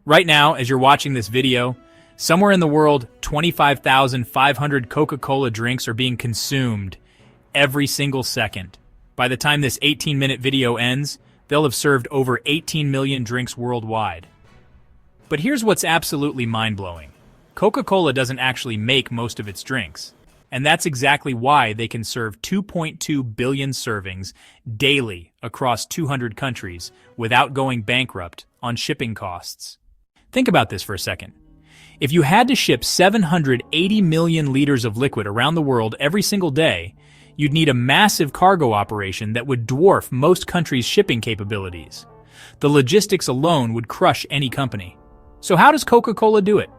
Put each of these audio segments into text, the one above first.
Right now, as you're watching this video, somewhere in the world, 25,500 Coca-Cola drinks are being consumed every single second. By the time this 18-minute video ends, they'll have served over 18 million drinks worldwide. But here's what's absolutely mind-blowing. Coca-Cola doesn't actually make most of its drinks. And that's exactly why they can serve 2.2 billion servings daily across 200 countries without going bankrupt on shipping costs. Think about this for a second. If you had to ship 780 million liters of liquid around the world every single day, you'd need a massive cargo operation that would dwarf most countries' shipping capabilities. The logistics alone would crush any company. So how does Coca-Cola do it?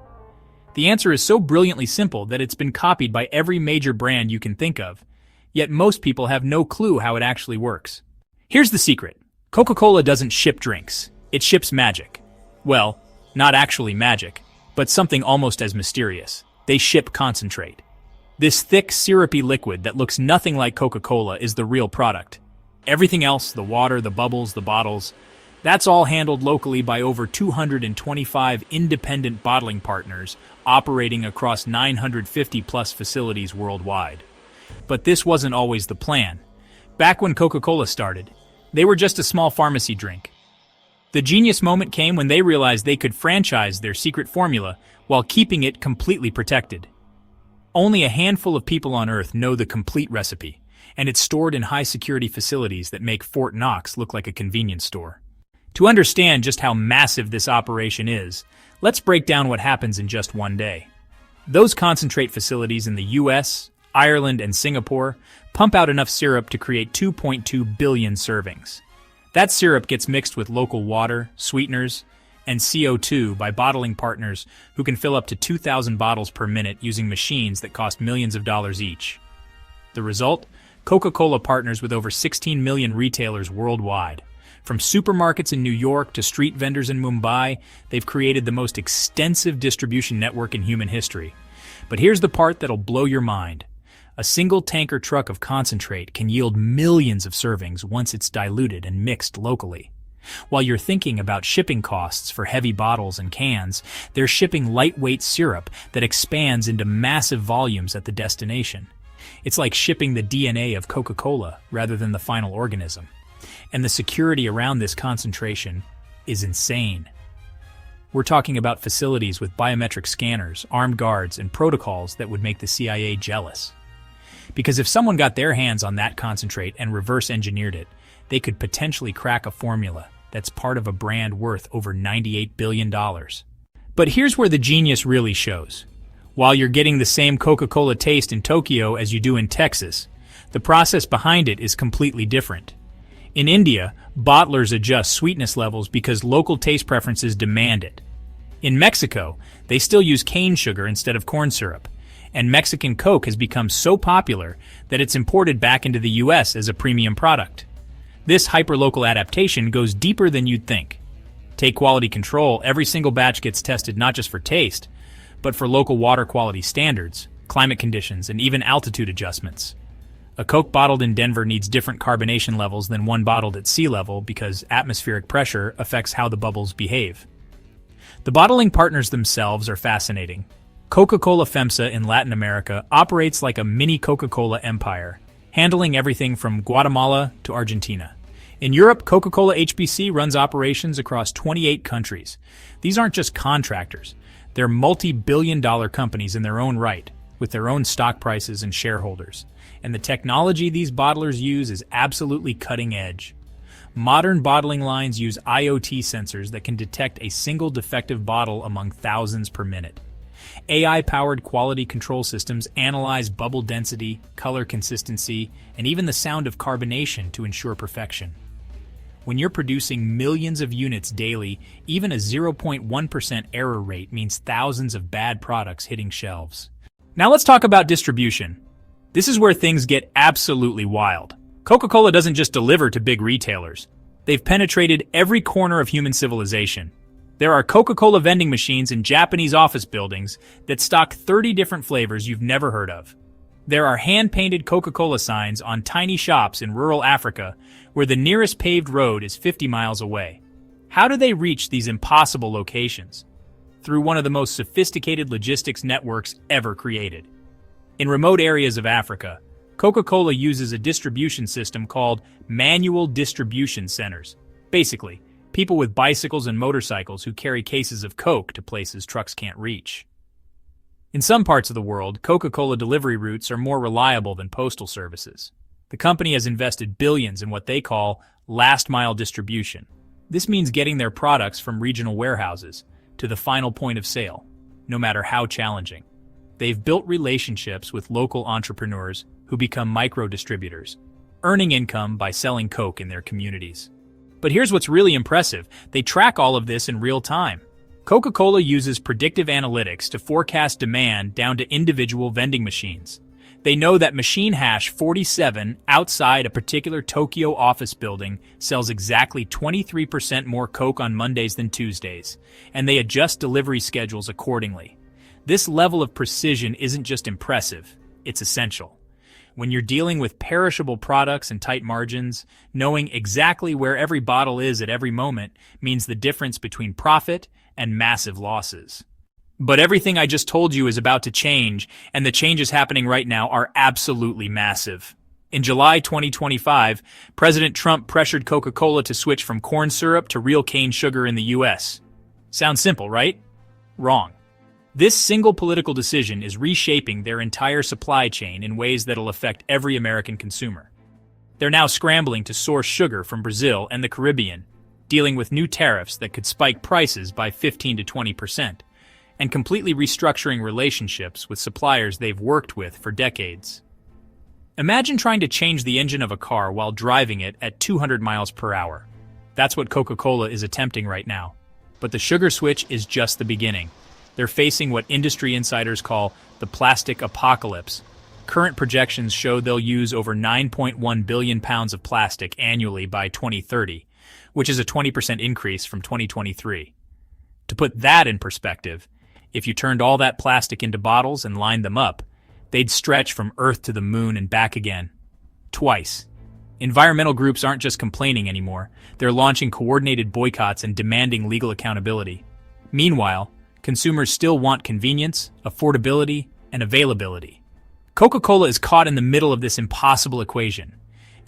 The answer is so brilliantly simple that it's been copied by every major brand you can think of, yet most people have no clue how it actually works. Here's the secret. Coca-Cola doesn't ship drinks. It ships magic. Well, not actually magic, but something almost as mysterious. They ship concentrate. This thick, syrupy liquid that looks nothing like Coca-Cola is the real product. Everything else, the water, the bubbles, the bottles, that's all handled locally by over 225 independent bottling partners operating across 950-plus facilities worldwide. But this wasn't always the plan. Back when Coca-Cola started, they were just a small pharmacy drink. The genius moment came when they realized they could franchise their secret formula while keeping it completely protected. Only a handful of people on Earth know the complete recipe, and it's stored in high-security facilities that make Fort Knox look like a convenience store. To understand just how massive this operation is, let's break down what happens in just one day. Those concentrate facilities in the US, Ireland, and Singapore pump out enough syrup to create 2.2 billion servings. That syrup gets mixed with local water, sweeteners, and CO2 by bottling partners who can fill up to 2,000 bottles per minute using machines that cost millions of dollars each. The result? Coca-Cola partners with over 16 million retailers worldwide. From supermarkets in New York to street vendors in Mumbai, they've created the most extensive distribution network in human history. But here's the part that'll blow your mind. A single tanker truck of concentrate can yield millions of servings once it's diluted and mixed locally. While you're thinking about shipping costs for heavy bottles and cans, they're shipping lightweight syrup that expands into massive volumes at the destination. It's like shipping the DNA of Coca-Cola rather than the final organism. And the security around this concentration is insane. We're talking about facilities with biometric scanners, armed guards, and protocols that would make the CIA jealous. Because if someone got their hands on that concentrate and reverse engineered it, they could potentially crack a formula that's part of a brand worth over $98 billion. But here's where the genius really shows. While you're getting the same Coca-Cola taste in Tokyo as you do in Texas, the process behind it is completely different. In India, bottlers adjust sweetness levels because local taste preferences demand it. In Mexico, they still use cane sugar instead of corn syrup, and Mexican Coke has become so popular that it's imported back into the US as a premium product. This hyperlocal adaptation goes deeper than you'd think. Take quality control, every single batch gets tested not just for taste, but for local water quality standards, climate conditions, and even altitude adjustments. A Coke bottled in Denver needs different carbonation levels than one bottled at sea level because atmospheric pressure affects how the bubbles behave. The bottling partners themselves are fascinating. Coca-Cola FEMSA in Latin America operates like a mini Coca-Cola empire, handling everything from Guatemala to Argentina. In Europe, Coca-Cola HBC runs operations across 28 countries. These aren't just contractors. They're multi-billion-dollar companies in their own right, with their own stock prices and shareholders. And the technology these bottlers use is absolutely cutting edge. Modern bottling lines use IoT sensors that can detect a single defective bottle among thousands per minute. AI-powered quality control systems analyze bubble density, color consistency, and even the sound of carbonation to ensure perfection. When you're producing millions of units daily, even a 0.1% error rate means thousands of bad products hitting shelves. Now let's talk about distribution. This is where things get absolutely wild. Coca-Cola doesn't just deliver to big retailers. They've penetrated every corner of human civilization. There are Coca-Cola vending machines in Japanese office buildings that stock 30 different flavors you've never heard of. There are hand-painted Coca-Cola signs on tiny shops in rural Africa where the nearest paved road is 50 miles away. How do they reach these impossible locations? Through one of the most sophisticated logistics networks ever created. In remote areas of Africa, Coca-Cola uses a distribution system called manual distribution centers. Basically, people with bicycles and motorcycles who carry cases of Coke to places trucks can't reach. In some parts of the world, Coca-Cola delivery routes are more reliable than postal services. The company has invested billions in what they call last-mile distribution. This means getting their products from regional warehouses to the final point of sale, no matter how challenging. They've built relationships with local entrepreneurs who become micro-distributors, earning income by selling Coke in their communities. But here's what's really impressive. They track all of this in real time. Coca-Cola uses predictive analytics to forecast demand down to individual vending machines. They know that machine hash 47 outside a particular Tokyo office building sells exactly 23% more Coke on Mondays than Tuesdays, and they adjust delivery schedules accordingly. This level of precision isn't just impressive, it's essential. When you're dealing with perishable products and tight margins, knowing exactly where every bottle is at every moment means the difference between profit and massive losses. But everything I just told you is about to change, and the changes happening right now are absolutely massive. In July 2025, President Trump pressured Coca-Cola to switch from corn syrup to real cane sugar in the US. Sounds simple, right? Wrong. This single political decision is reshaping their entire supply chain in ways that'll affect every American consumer. They're now scrambling to source sugar from Brazil and the Caribbean, dealing with new tariffs that could spike prices by 15 to 20%. And completely restructuring relationships with suppliers they've worked with for decades. Imagine trying to change the engine of a car while driving it at 200 miles per hour. That's what Coca-Cola is attempting right now. But the sugar switch is just the beginning. They're facing what industry insiders call the plastic apocalypse. Current projections show they'll use over 9.1 billion pounds of plastic annually by 2030, which is a 20% increase from 2023. To put that in perspective, if you turned all that plastic into bottles and lined them up, they'd stretch from Earth to the moon and back again. Twice. Environmental groups aren't just complaining anymore. They're launching coordinated boycotts and demanding legal accountability. Meanwhile, consumers still want convenience, affordability, and availability. Coca-Cola is caught in the middle of this impossible equation.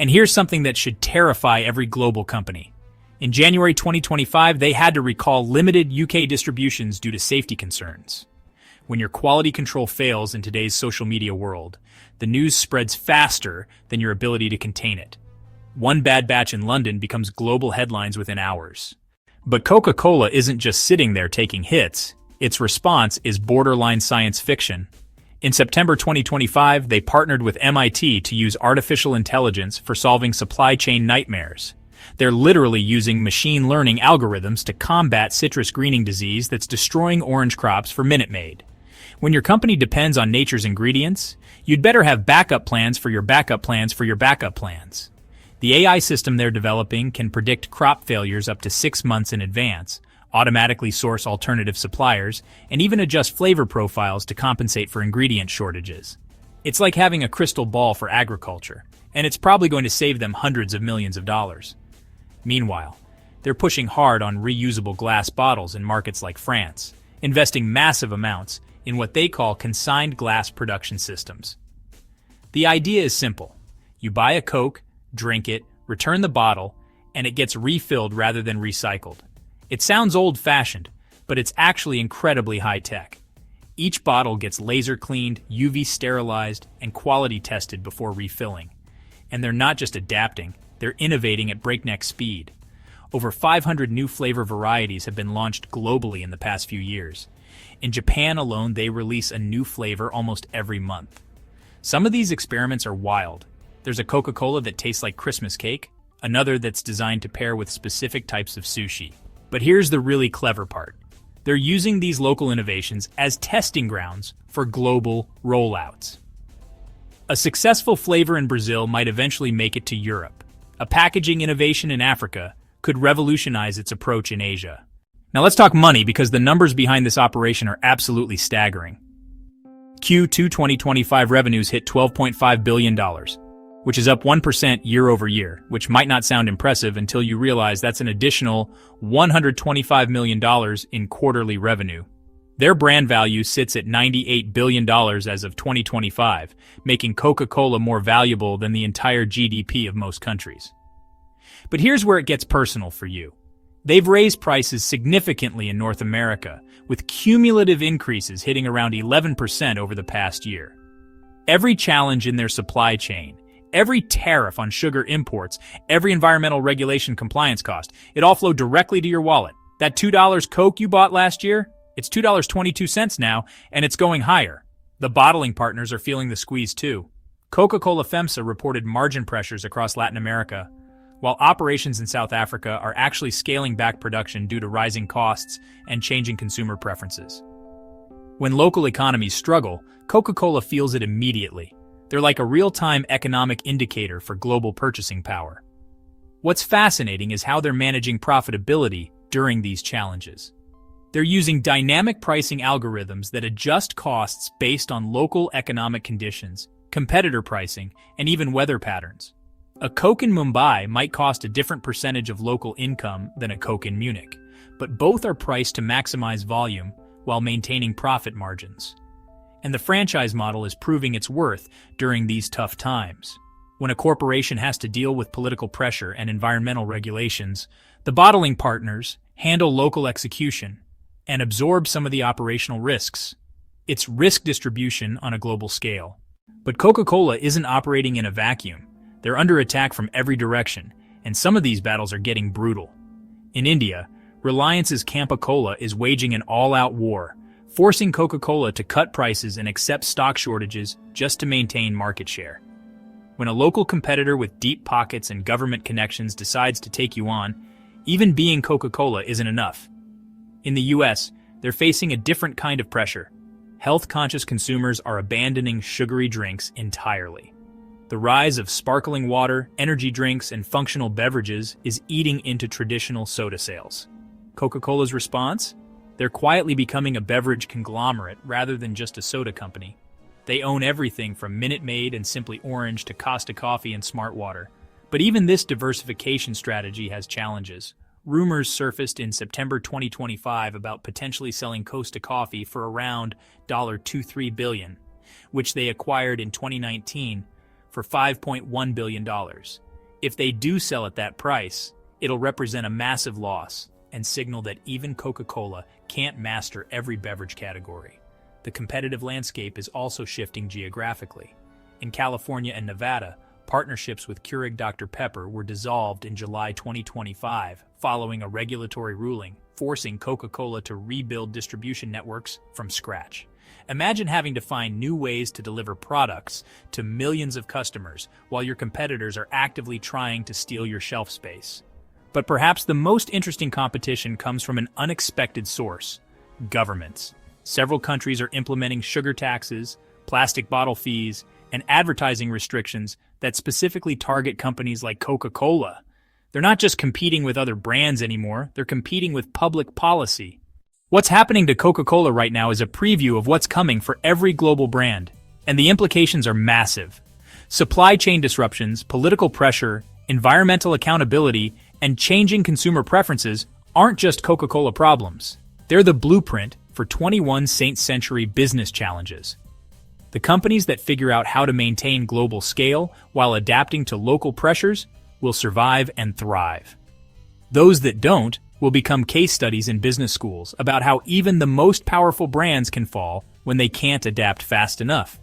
And here's something that should terrify every global company. In January 2025, they had to recall limited UK distributions due to safety concerns. When your quality control fails in today's social media world, the news spreads faster than your ability to contain it. One bad batch in London becomes global headlines within hours. But Coca-Cola isn't just sitting there taking hits. Its response is borderline science fiction. In September 2025, they partnered with MIT to use artificial intelligence for solving supply chain nightmares. They're literally using machine learning algorithms to combat citrus greening disease that's destroying orange crops for Minute Maid. When your company depends on nature's ingredients, you'd better have backup plans for your backup plans for your backup plans. The AI system they're developing can predict crop failures up to 6 months in advance, automatically source alternative suppliers, and even adjust flavor profiles to compensate for ingredient shortages. It's like having a crystal ball for agriculture, and it's probably going to save them hundreds of millions of dollars. Meanwhile, they're pushing hard on reusable glass bottles in markets like France, investing massive amounts in what they call consigned glass production systems. The idea is simple. You buy a Coke, drink it, return the bottle, and it gets refilled rather than recycled. It sounds old-fashioned, but it's actually incredibly high-tech. Each bottle gets laser cleaned, UV sterilized, and quality tested before refilling. And they're not just adapting, they're innovating at breakneck speed. Over 500 new flavor varieties have been launched globally in the past few years. In Japan alone, they release a new flavor almost every month. Some of these experiments are wild. There's a Coca-Cola that tastes like Christmas cake, another that's designed to pair with specific types of sushi. But here's the really clever part. They're using these local innovations as testing grounds for global rollouts. A successful flavor in Brazil might eventually make it to Europe. A packaging innovation in Africa could revolutionize its approach in Asia. Now let's talk money, because the numbers behind this operation are absolutely staggering. Q2 2025 revenues hit $12.5 billion. which is up 1% year over year, which might not sound impressive until you realize that's an additional $125 million in quarterly revenue. Their brand value sits at $98 billion as of 2025, making Coca-Cola more valuable than the entire GDP of most countries. But here's where it gets personal for you. They've raised prices significantly in North America, with cumulative increases hitting around 11% over the past year. Every challenge in their supply chain, every tariff on sugar imports, every environmental regulation compliance cost, it all flowed directly to your wallet. That $2 Coke you bought last year, it's $2.22 now, and it's going higher. The bottling partners are feeling the squeeze too. Coca-Cola FEMSA reported margin pressures across Latin America, while operations in South Africa are actually scaling back production due to rising costs and changing consumer preferences. When local economies struggle, Coca-Cola feels it immediately. They're like a real-time economic indicator for global purchasing power. What's fascinating is how they're managing profitability during these challenges. They're using dynamic pricing algorithms that adjust costs based on local economic conditions, competitor pricing, and even weather patterns. A Coke in Mumbai might cost a different percentage of local income than a Coke in Munich, but both are priced to maximize volume while maintaining profit margins. And the franchise model is proving its worth during these tough times. When a corporation has to deal with political pressure and environmental regulations, the bottling partners handle local execution and absorb some of the operational risks. It's risk distribution on a global scale. But Coca-Cola isn't operating in a vacuum. They're under attack from every direction, and some of these battles are getting brutal. In India, Reliance's Campa Cola is waging an all-out war, forcing Coca-Cola to cut prices and accept stock shortages just to maintain market share. When a local competitor with deep pockets and government connections decides to take you on, even being Coca-Cola isn't enough. In the US, they're facing a different kind of pressure. Health-conscious consumers are abandoning sugary drinks entirely. The rise of sparkling water, energy drinks, and functional beverages is eating into traditional soda sales. Coca-Cola's response? They're quietly becoming a beverage conglomerate rather than just a soda company. They own everything from Minute Maid and Simply Orange to Costa Coffee and Smart Water. But even this diversification strategy has challenges. Rumors surfaced in September 2025 about potentially selling Costa Coffee for around $23 billion, which they acquired in 2019 for $5.1 billion. If they do sell at that price, it'll represent a massive loss and signal that even Coca-Cola can't master every beverage category. The competitive landscape is also shifting geographically. In California and Nevada, partnerships with Keurig Dr. Pepper were dissolved in July 2025 following a regulatory ruling, forcing Coca-Cola to rebuild distribution networks from scratch. Imagine having to find new ways to deliver products to millions of customers while your competitors are actively trying to steal your shelf space. But perhaps the most interesting competition comes from an unexpected source: governments. Several countries are implementing sugar taxes, plastic bottle fees, and advertising restrictions that specifically target companies like Coca-Cola. They're not just competing with other brands anymore, they're competing with public policy. What's happening to Coca-Cola right now is a preview of what's coming for every global brand, and the implications are massive. Supply chain disruptions, political pressure, environmental accountability, and changing consumer preferences aren't just Coca-Cola problems. They're the blueprint for 21st century business challenges. The companies that figure out how to maintain global scale while adapting to local pressures will survive and thrive. Those that don't will become case studies in business schools about how even the most powerful brands can fall when they can't adapt fast enough.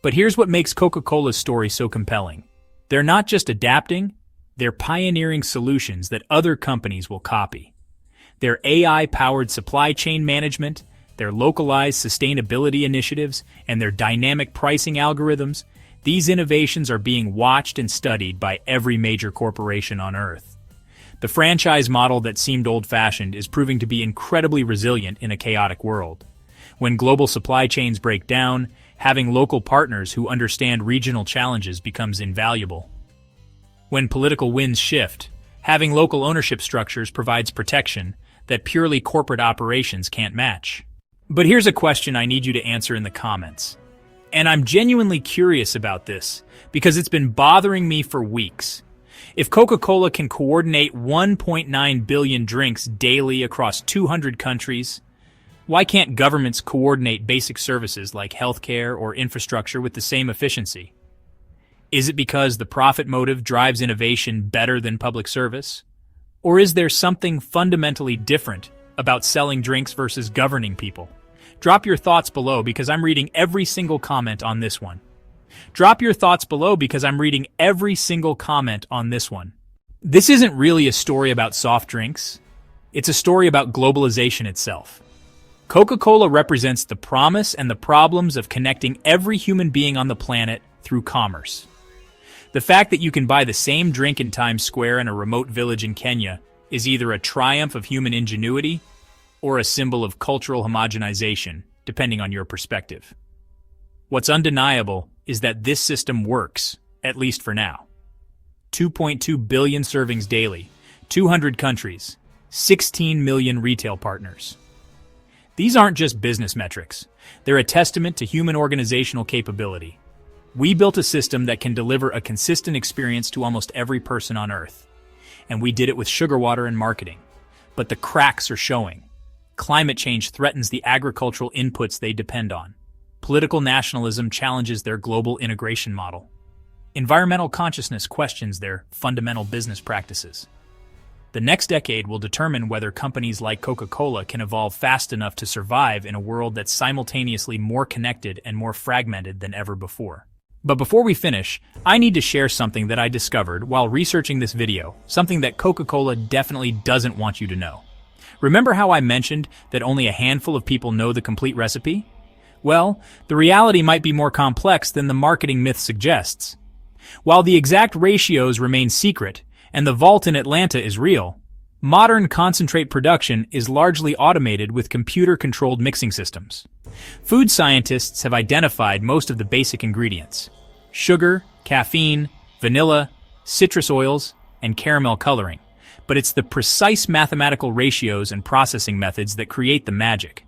But here's what makes Coca-Cola's story so compelling. They're not just adapting, they're pioneering solutions that other companies will copy. Their AI-powered supply chain management, their localized sustainability initiatives, and their dynamic pricing algorithms, these innovations are being watched and studied by every major corporation on Earth. The franchise model that seemed old-fashioned is proving to be incredibly resilient in a chaotic world. When global supply chains break down, having local partners who understand regional challenges becomes invaluable. When political winds shift, having local ownership structures provides protection that purely corporate operations can't match. But here's a question I need you to answer in the comments. And I'm genuinely curious about this because it's been bothering me for weeks. If Coca-Cola can coordinate 1.9 billion drinks daily across 200 countries, why can't governments coordinate basic services like healthcare or infrastructure with the same efficiency? Is it because the profit motive drives innovation better than public service? Or is there something fundamentally different about selling drinks versus governing people? Drop your thoughts below because I'm reading every single comment on this one. Drop your thoughts below because I'm reading every single comment on this one. This isn't really a story about soft drinks. It's a story about globalization itself. Coca-Cola represents the promise and the problems of connecting every human being on the planet through commerce. The fact that you can buy the same drink in Times Square in a remote village in Kenya is either a triumph of human ingenuity or a symbol of cultural homogenization, depending on your perspective. What's undeniable is that this system works, at least for now. 2.2 billion servings daily, 200 countries, 16 million retail partners. These aren't just business metrics. They're a testament to human organizational capability. We built a system that can deliver a consistent experience to almost every person on Earth. And we did it with sugar water and marketing. But the cracks are showing. Climate change threatens the agricultural inputs they depend on. Political nationalism challenges their global integration model. Environmental consciousness questions their fundamental business practices. The next decade will determine whether companies like Coca-Cola can evolve fast enough to survive in a world that's simultaneously more connected and more fragmented than ever before. But before we finish, I need to share something that I discovered while researching this video, something that Coca-Cola definitely doesn't want you to know. Remember how I mentioned that only a handful of people know the complete recipe? Well, the reality might be more complex than the marketing myth suggests. While the exact ratios remain secret, and the vault in Atlanta is real, modern concentrate production is largely automated with computer-controlled mixing systems. Food scientists have identified most of the basic ingredients: sugar, caffeine, vanilla, citrus oils, and caramel coloring. But it's the precise mathematical ratios and processing methods that create the magic.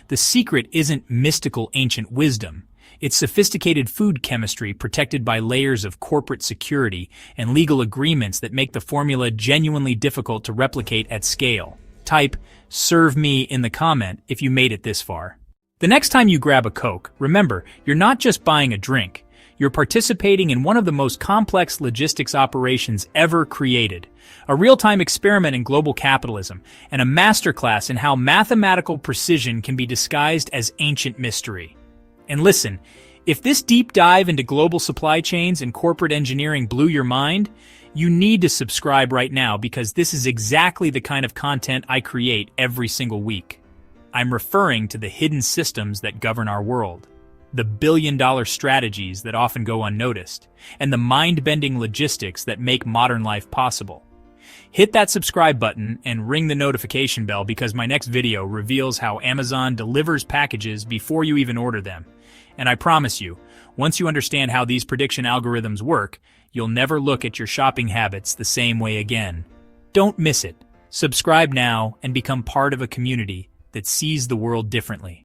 The secret isn't mystical ancient wisdom. It's sophisticated food chemistry protected by layers of corporate security and legal agreements that make the formula genuinely difficult to replicate at scale. Type, "serve me" in the comment if you made it this far. The next time you grab a Coke, remember, you're not just buying a drink. You're participating in one of the most complex logistics operations ever created, a real-time experiment in global capitalism, and a masterclass in how mathematical precision can be disguised as ancient mystery. And listen, if this deep dive into global supply chains and corporate engineering blew your mind, you need to subscribe right now because this is exactly the kind of content I create every single week. I'm referring to the hidden systems that govern our world, the billion-dollar strategies that often go unnoticed, and the mind-bending logistics that make modern life possible. Hit that subscribe button and ring the notification bell because my next video reveals how Amazon delivers packages before you even order them. And I promise you, once you understand how these prediction algorithms work, you'll never look at your shopping habits the same way again. Don't miss it. Subscribe now and become part of a community that sees the world differently.